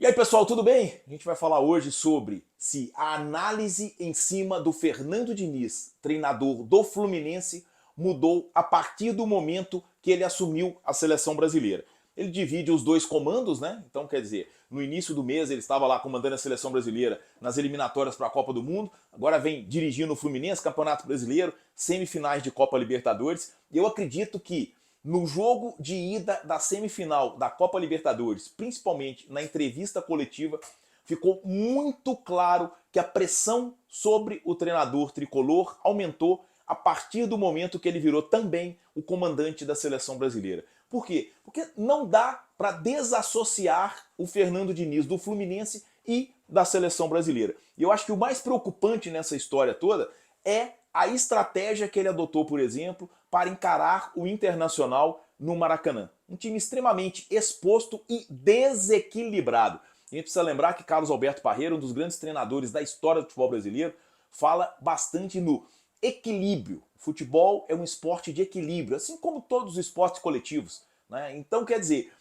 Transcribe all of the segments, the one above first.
E aí, pessoal, tudo bem? A gente vai falar hoje sobre se a análise em cima do Fernando Diniz, treinador do Fluminense, mudou a partir do momento que ele assumiu a seleção brasileira. Ele divide os dois comandos, né? Então, quer dizer, no início do mês ele estava lá comandando a seleção brasileira nas eliminatórias para a Copa do Mundo, agora vem dirigindo o Fluminense, Campeonato Brasileiro, semifinais de Copa Libertadores. E eu acredito que no jogo de ida da semifinal da Copa Libertadores, principalmente na entrevista coletiva, ficou muito claro que a pressão sobre o treinador tricolor aumentou a partir do momento que ele virou também o comandante da seleção brasileira. Por quê? Porque não dá para desassociar o Fernando Diniz do Fluminense e da seleção brasileira. E eu acho que o mais preocupante nessa história toda é a estratégia que ele adotou, por exemplo, para encarar o Internacional no Maracanã. Um time extremamente exposto e desequilibrado. A gente precisa lembrar que Carlos Alberto Parreira, um dos grandes treinadores da história do futebol brasileiro, fala bastante no equilíbrio. Futebol é um esporte de equilíbrio, assim como todos os esportes coletivos, né? Então, quer dizer,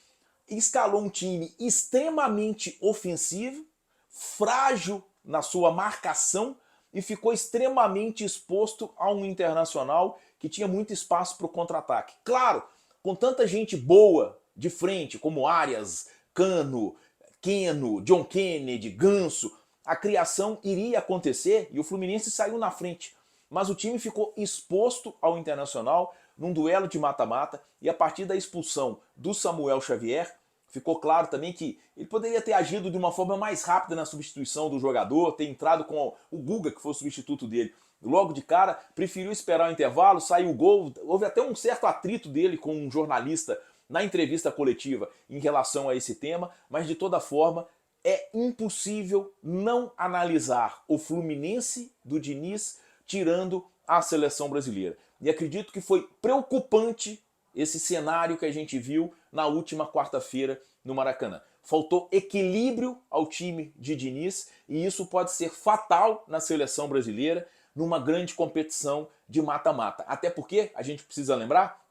escalou um time extremamente ofensivo, frágil na sua marcação e ficou extremamente exposto a um Internacional que tinha muito espaço para o contra-ataque. Claro, com tanta gente boa de frente, como Arias, Cano, Keno, John Kennedy, Ganso, a criação iria acontecer e o Fluminense saiu na frente. Mas o time ficou exposto ao Internacional num duelo de mata-mata e a partir da expulsão do Samuel Xavier, ficou claro também que ele poderia ter agido de uma forma mais rápida na substituição do jogador, ter entrado com o Guga, que foi o substituto dele, logo de cara, preferiu esperar o intervalo, saiu o gol, houve até um certo atrito dele com um jornalista na entrevista coletiva em relação a esse tema, mas de toda forma é impossível não analisar o Fluminense do Diniz tirando a seleção brasileira. E acredito que foi preocupante esse cenário que a gente viu na última quarta-feira no Maracanã. Faltou equilíbrio ao time de Diniz e isso pode ser fatal na seleção brasileira numa grande competição de mata-mata. Até porque, a gente precisa lembrar,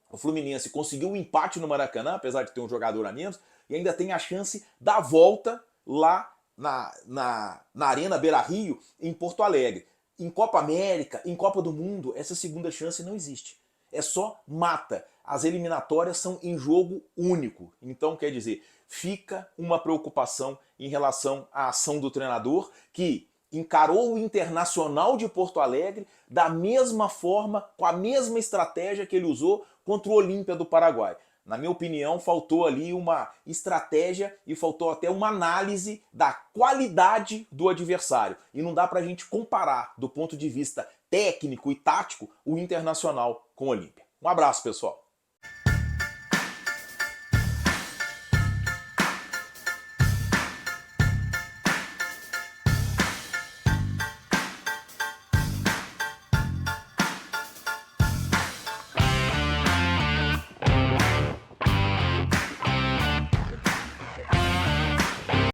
o Fluminense conseguiu um empate no Maracanã, apesar de ter um jogador a menos, e ainda tem a chance da volta lá na Arena Beira-Rio, em Porto Alegre. Em Copa América, em Copa do Mundo, essa segunda chance não existe. É só mata. As eliminatórias são em jogo único. Então, quer dizer, fica uma preocupação em relação à ação do treinador, que encarou o Internacional de Porto Alegre da mesma forma, com a mesma estratégia que ele usou contra o Olímpia do Paraguai. Na minha opinião, faltou ali uma estratégia e faltou até uma análise da qualidade do adversário. E não dá pra gente comparar, do ponto de vista técnico e tático, o Internacional com o Olímpia. Um abraço, pessoal.